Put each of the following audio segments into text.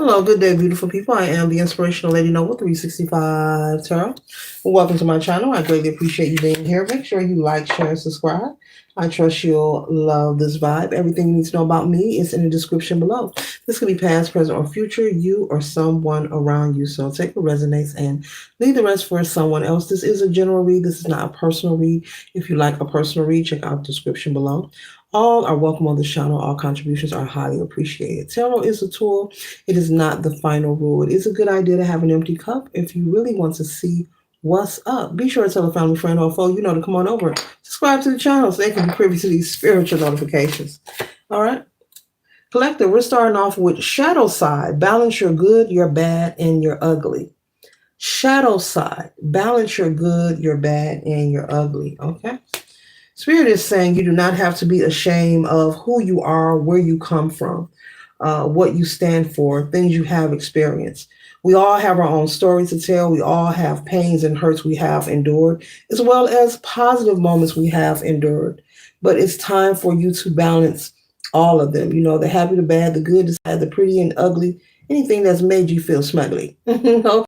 Hello, good day, beautiful people. I am the Inspirational Lady Noble 365 Tarot. Welcome to my channel. I greatly appreciate you being here. Make sure you like, share, and subscribe. I trust you'll love this vibe. Everything you need to know about me is in the description below. This could be past, present, or future, you or someone around you. So take what resonates and leave the rest for someone else. This is a general read. This is not a personal read. If you like a personal read, check out the description below. All are welcome on this channel. All contributions are highly appreciated. Tarot is a tool. It is not the final rule. It is a good idea to have an empty cup if you really want to see what's up. Be sure to tell a family, friend, or foe you know to come on over. Subscribe to the channel so they can be privy to these spiritual notifications. All right. Collective, we're starting off with shadow side. Balance your good, your bad, and your ugly. Shadow side. Balance your good, your bad, and your ugly. Okay. Spirit is saying you do not have to be ashamed of who you are, where you come from, what you stand for, things you have experienced. We all have our own stories to tell. We all have pains and hurts we have endured, as well as positive moments we have endured. But it's time for you to balance all of them. You know, the happy, the bad, the good, the sad, the pretty, and ugly, anything that's made you feel smugly. Okay?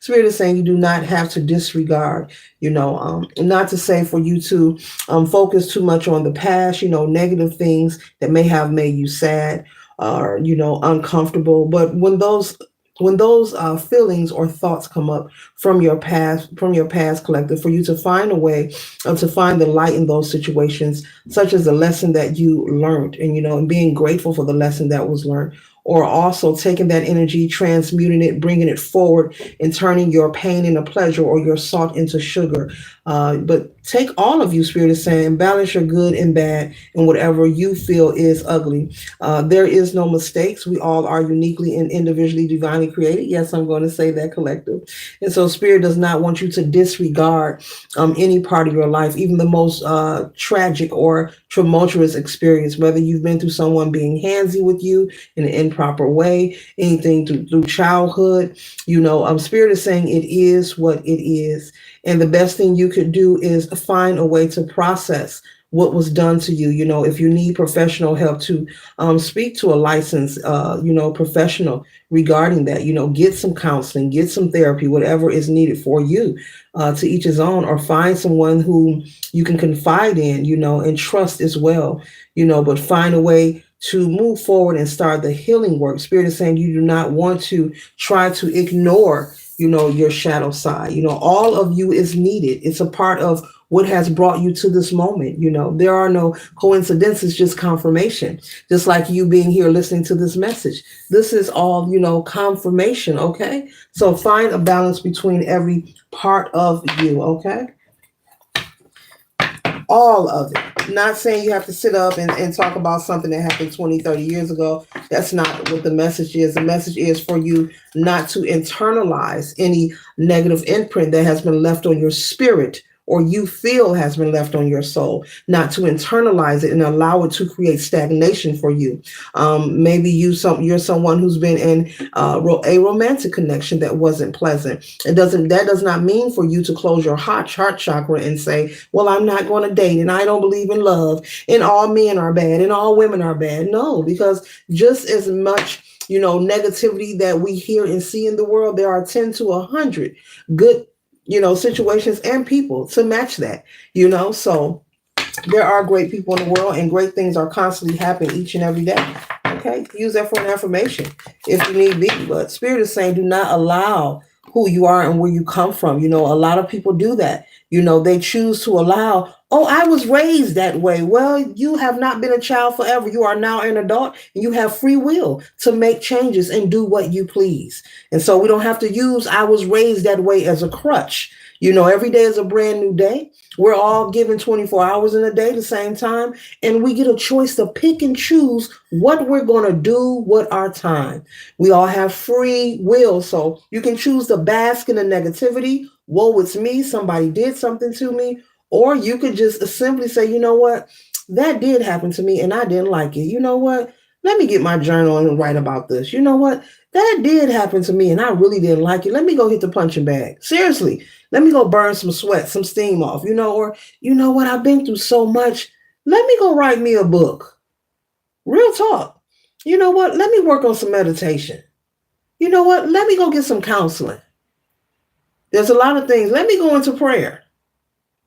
Spirit is saying you do not have to disregard, not to say for you to focus too much on the past, negative things that may have made you sad or, uncomfortable. But when those feelings or thoughts come up from your past collective, for you to find a way to find the light in those situations, such as the lesson that you learned, and being grateful for the lesson that was learned, or also taking that energy, transmuting it, bringing it forward, and turning your pain into pleasure or your salt into sugar. But take all of you, Spirit is saying, balance your good and bad and whatever you feel is ugly. There is no mistakes. We all are uniquely and individually divinely created. Yes, I'm going to say that, collective. And so Spirit does not want you to disregard any part of your life, even the most tragic or tumultuous experience, whether you've been through someone being handsy with you in an improper way, anything through childhood. Spirit is saying it is what it is. And the best thing you could do is find a way to process what was done to you. If you need professional help, to speak to a licensed, professional regarding that. Get some counseling, get some therapy, whatever is needed for you. To each his own, or find someone who you can confide in, and trust as well. But find a way to move forward and start the healing work. Spirit is saying you do not want to try to ignore your shadow side. All of you is needed. It's a part of what has brought you to this moment. There are no coincidences, just confirmation. Just like you being here listening to this message. This is all, confirmation, okay? So find a balance between every part of you, okay? All of it. Not saying you have to sit up and talk about something that happened 20, 30 years ago. That's not what the message is. The message is for you not to internalize any negative imprint that has been left on your spirit, or you feel has been left on your soul, not to internalize it and allow it to create stagnation for you. Maybe you're someone who's been in a romantic connection that wasn't pleasant. That does not mean for you to close your heart chakra and say, well, I'm not going to date and I don't believe in love and all men are bad and all women are bad. No, because just as much negativity that we hear and see in the world, there are 10 to 100 good situations and people to match that, so there are great people in the world and great things are constantly happening each and every day. Okay. Use that for an affirmation if you need be. But Spirit is saying, do not allow who you are and where you come from. A lot of people do that. They choose to allow, oh, I was raised that way. Well, you have not been a child forever. You are now an adult and you have free will to make changes and do what you please. And so we don't have to use I was raised that way as a crutch. Every day is a brand new day. We're all given 24 hours in a day, the same time, and we get a choice to pick and choose what we're going to do with our time. We all have free will, so you can choose to bask in the negativity. Woe, it's me. Somebody did something to me. Or you could just simply say, you know what? That did happen to me and I didn't like it. You know what? Let me get my journal and write about this. You know what? That did happen to me and I really didn't like it. Let me go hit the punching bag. Seriously. Let me go burn some sweat, some steam off, or you know what? I've been through so much. Let me go write me a book. Real talk. You know what? Let me work on some meditation. You know what? Let me go get some counseling. There's a lot of things. Let me go into prayer.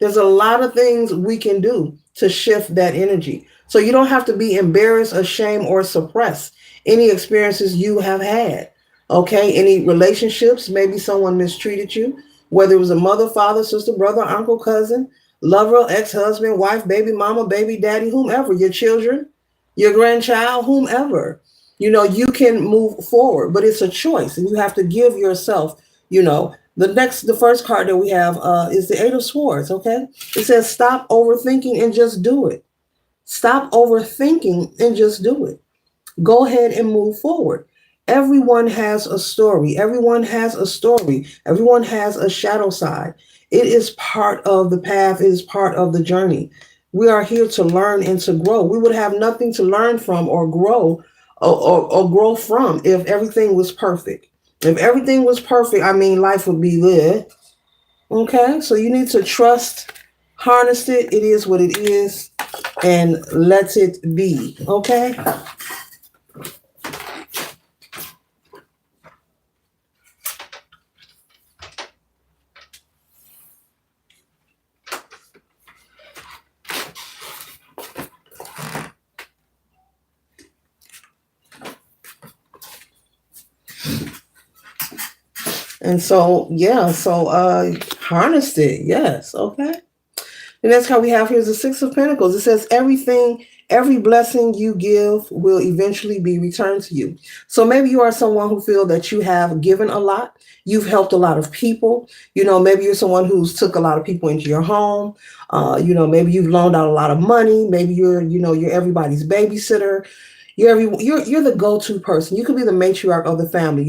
There's a lot of things we can do to shift that energy. So you don't have to be embarrassed, ashamed, or suppress any experiences you have had. Okay? Any relationships, maybe someone mistreated you, whether it was a mother, father, sister, brother, uncle, cousin, lover, ex husband, wife, baby mama, baby daddy, whomever, your children, your grandchild, whomever. You can move forward, but it's a choice, and you have to give yourself, the first card that we have is the Eight of Swords. Okay, it says stop overthinking and just do it. Stop overthinking and just do it. Go ahead and move forward. Everyone has a story. Everyone has a story. Everyone has a shadow side. It is part of the path. It is part of the journey. We are here to learn and to grow. We would have nothing to learn from or grow or grow from if everything was perfect. If everything was perfect, I mean, life would be good. Okay, so you need to trust, harness it. It is what it is, and let it be. Okay. And so, yeah, so harnessed it. Yes, okay. The next card we have here is the Six of Pentacles. It says every blessing you give will eventually be returned to you. So maybe you are someone who feel that you have given a lot. You've helped a lot of people. Maybe you're someone who's took a lot of people into your home. Maybe you've loaned out a lot of money. Maybe you're everybody's babysitter. You're the go-to person. You could be the matriarch of the family.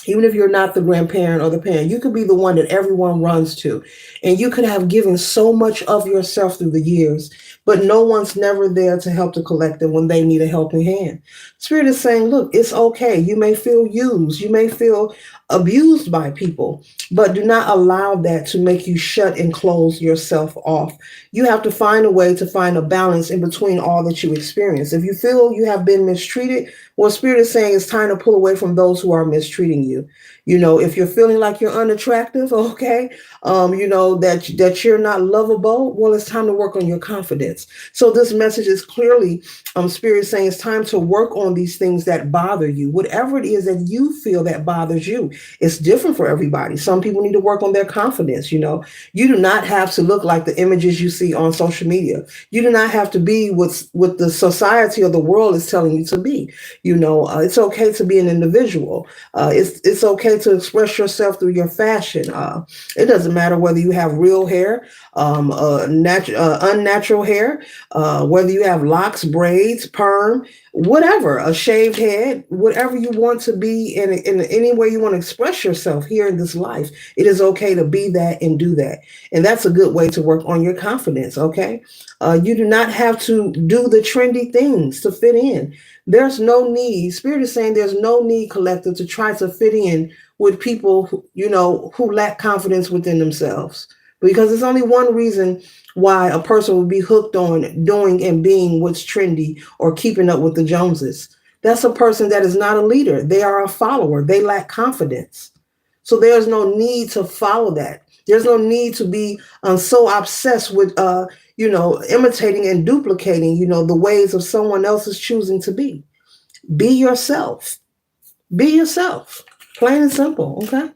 Even if you're not the grandparent or the parent, you could be the one that everyone runs to. And you could have given so much of yourself through the years, but no one's never there to help the collective when they need a helping hand. Spirit is saying, look, it's okay. You may feel used. You may feel abused by people, but do not allow that to make you shut and close yourself off. You have to find a way to find a balance in between all that you experience. If you feel you have been mistreated, what Spirit is saying is time to pull away from those who are mistreating you. If you're feeling like you're unattractive, okay, that you're not lovable, well, it's time to work on your confidence. So this message is clearly Spirit saying it's time to work on these things that bother you. Whatever it is that you feel that bothers you, it's different for everybody. Some people need to work on their confidence. You do not have to look like the images you see on social media. You do not have to be what the society or the world is telling you to be. It's okay to be an individual. It's okay to express yourself through your fashion. It doesn't matter whether you have real hair, unnatural hair, whether you have locks, braids, perm, whatever, a shaved head, whatever you want to be in any way you want to express yourself here in this life. It is okay to be that and do that. And that's a good way to work on your confidence. Okay. You do not have to do the trendy things to fit in. There's no need. Spirit is saying there's no need, collective, to try to fit in with people who lack confidence within themselves. Because there's only one reason why a person would be hooked on doing and being what's trendy or keeping up with the Joneses. That's a person that is not a leader. They are a follower. They lack confidence. So there's no need to follow that. There's no need to be so obsessed with imitating and duplicating, the ways of someone else's choosing to be. Be yourself. Be yourself. Plain and simple, okay?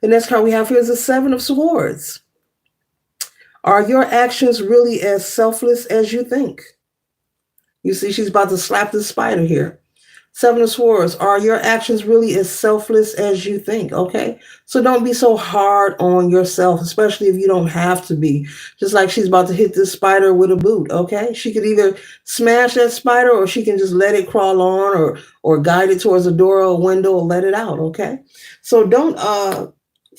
The next card we have here is the Seven of Swords. Are your actions really as selfless as you think? You see, she's about to slap the spider here. Seven of Swords. Are your actions really as selfless as you think? Okay. So don't be so hard on yourself, especially if you don't have to be. Just like she's about to hit this spider with a boot. Okay. She could either smash that spider or she can just let it crawl on or guide it towards a door or a window or let it out. Okay. So don't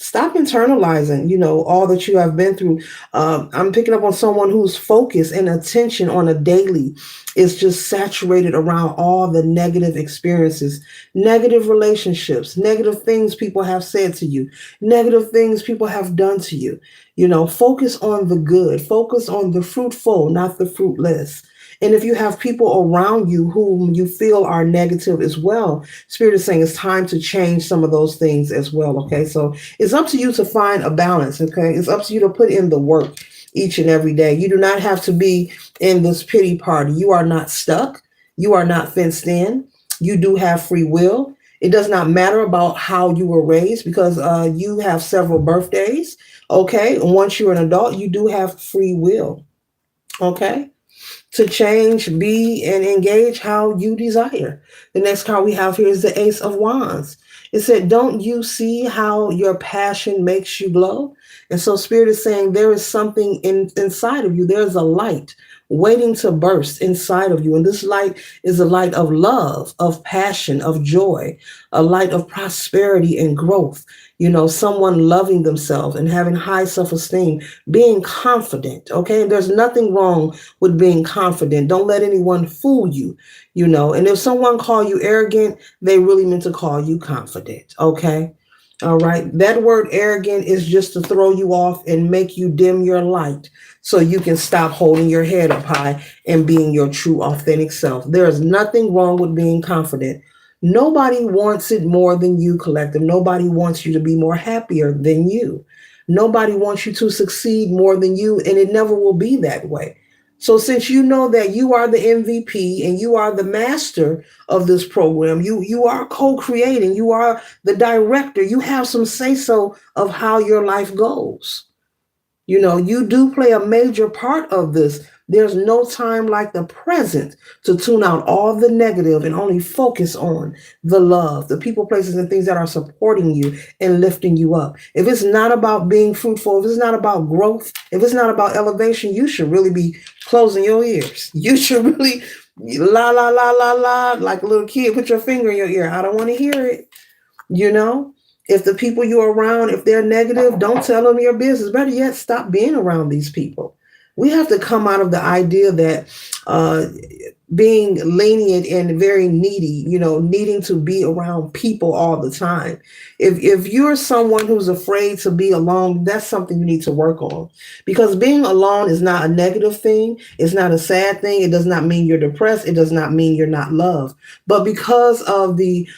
stop internalizing, all that you have been through. I'm picking up on someone whose focus and attention on a daily is just saturated around all the negative experiences, negative relationships, negative things people have said to you, negative things people have done to you. Focus on the good, focus on the fruitful, not the fruitless. And if you have people around you whom you feel are negative as well, Spirit is saying it's time to change some of those things as well. Okay. So it's up to you to find a balance. Okay. It's up to you to put in the work each and every day. You do not have to be in this pity party. You are not stuck. You are not fenced in. You do have free will. It does not matter about how you were raised because you have several birthdays. Okay. And once you're an adult, you do have free will. Okay, to change, be, and engage how you desire. The next card we have here is the Ace of Wands. It said, don't you see how your passion makes you glow? And so Spirit is saying there is something inside of you. There's a light waiting to burst inside of you. And this light is a light of love, of passion, of joy, a light of prosperity and growth. You know, someone loving themselves and having high self-esteem, being confident. Okay. And there's nothing wrong with being confident. Don't let anyone fool you, you know. And if someone call you arrogant, they really meant to call you confident. Okay. All right. That word arrogant is just to throw you off and make you dim your light so you can stop holding your head up high and being your true authentic self. There is nothing wrong with being confident. Nobody wants it more than you, collective. Nobody wants you to be more happier than you. Nobody wants you to succeed more than you, and it never will be that way. So since you know that you are the MVP and you are the master of this program, you are co-creating, you are the director, you have some say-so of how your life goes. You know, you do play a major part of this. There's no time like the present to tune out all the negative and only focus on the love, the people, places, and things that are supporting you and lifting you up. If it's not about being fruitful, if it's not about growth, if it's not about elevation, you should really be closing your ears. You should really la, la, la, la, la, like a little kid, put your finger in your ear. I don't want to hear it. You know, if the people you're around, if they're negative, don't tell them your business. Better yet, stop being around these people. We have to come out of the idea that being lenient and very needy, you know, needing to be around people all the time. If you're someone who's afraid to be alone, that's something you need to work on, because being alone is not a negative thing. It's not a sad thing. It does not mean you're depressed. It does not mean you're not loved. But because of the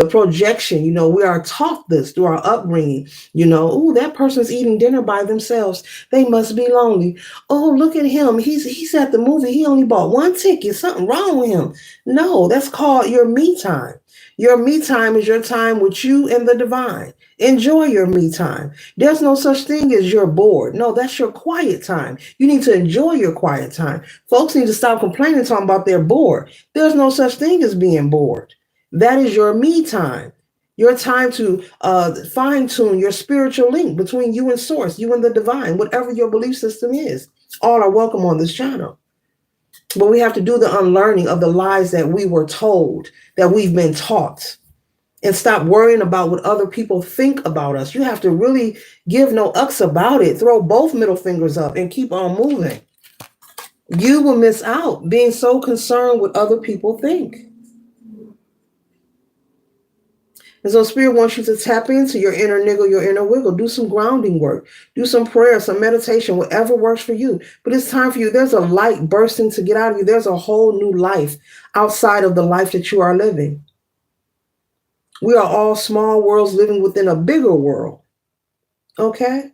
projection, you know, we are taught this through our upbringing. You know, oh, that person's eating dinner by themselves. They must be lonely. Oh, look at him. He's at the movie. He only bought one ticket. Something wrong with him. No, that's called your me time. Your me time is your time with you and the divine. Enjoy your me time. There's no such thing as you're bored. No, that's your quiet time. You need to enjoy your quiet time. Folks need to stop complaining, talking about they're bored. There's no such thing as being bored. That is your me time. Your time to fine tune your spiritual link between you and source, you and the divine, whatever your belief system is. All are welcome on this channel. But we have to do the unlearning of the lies that we were told, that we've been taught, and stop worrying about what other people think about us. You have to really give no ucks about it. Throw both middle fingers up and keep on moving. You will miss out being so concerned with what other people think. And so Spirit wants you to tap into your inner niggle, your inner wiggle. Do some grounding work. Do some prayer, some meditation, whatever works for you. But it's time for you. There's a light bursting to get out of you. There's a whole new life outside of the life that you are living. We are all small worlds living within a bigger world. Okay?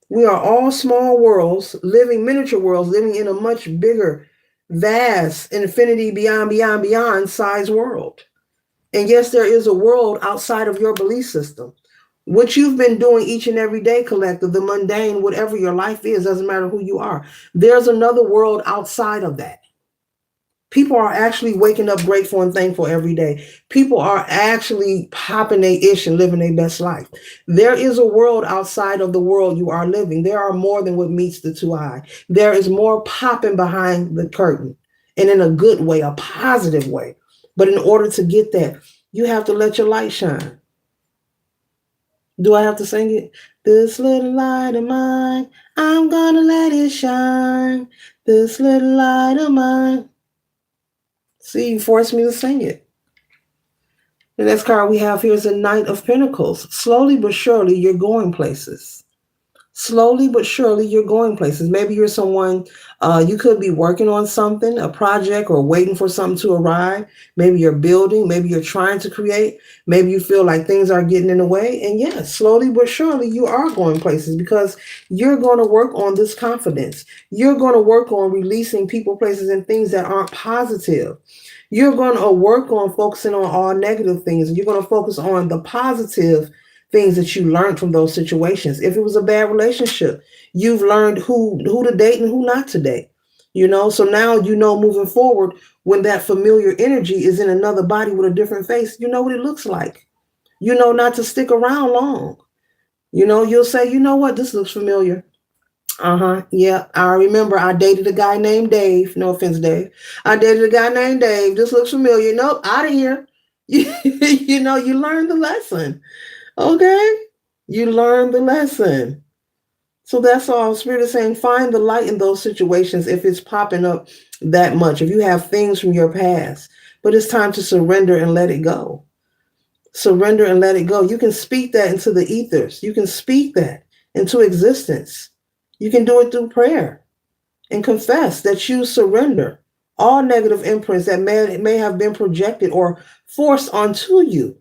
We are all small worlds, living miniature worlds, living in a much bigger, vast, infinity, beyond size world. And yes, there is a world outside of your belief system. What you've been doing each and every day, collective, the mundane, whatever your life is, doesn't matter who you are. There's another world outside of that. People are actually waking up grateful and thankful every day. People are actually popping their ish and living their best life. There is a world outside of the world you are living. There are more than what meets the two eye. There is more popping behind the curtain, and in a good way, a positive way. But in order to get that, you have to let your light shine. Do I have to sing it? This little light of mine, I'm gonna let it shine. This little light of mine. See, you forced me to sing it. The next card we have here is a Knight of Pentacles. Slowly but surely, you're going places. Slowly but surely, you're going places. Maybe you're someone, you could be working on something, a project, or waiting for something to arrive. Maybe you're building, maybe you're trying to create. Maybe you feel like things are getting in the way. And yes, slowly but surely, you are going places because you're going to work on this confidence. You're going to work on releasing people, places, and things that aren't positive. You're going to work on focusing on all negative things. You're going to focus on the positive things that you learned from those situations. If it was a bad relationship, you've learned who to date and who not to date. So now moving forward, when that familiar energy is in another body with a different face, you know what it looks like. You know not to stick around long. You'll say, you know what, this looks familiar. Yeah, I remember I dated a guy named Dave. No offense, Dave. I dated a guy named Dave. This looks familiar. Nope, out of here. You learned the lesson. Okay? You learn the lesson. So that's all. Spirit is saying find the light in those situations if it's popping up that much, if you have things from your past. But it's time to surrender and let it go. Surrender and let it go. You can speak that into the ethers. You can speak that into existence. You can do it through prayer and confess that you surrender all negative imprints that may have been projected or forced onto you,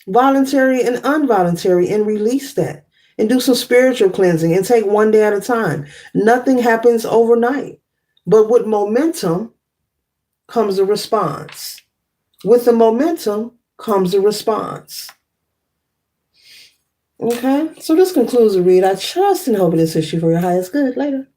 voluntary and involuntary, and release that and do some spiritual cleansing and take one day at a time. Nothing happens overnight, but with momentum comes a response. With the momentum comes a response. Okay, so this concludes the read. I trust and hope it assists you for your highest good. Later.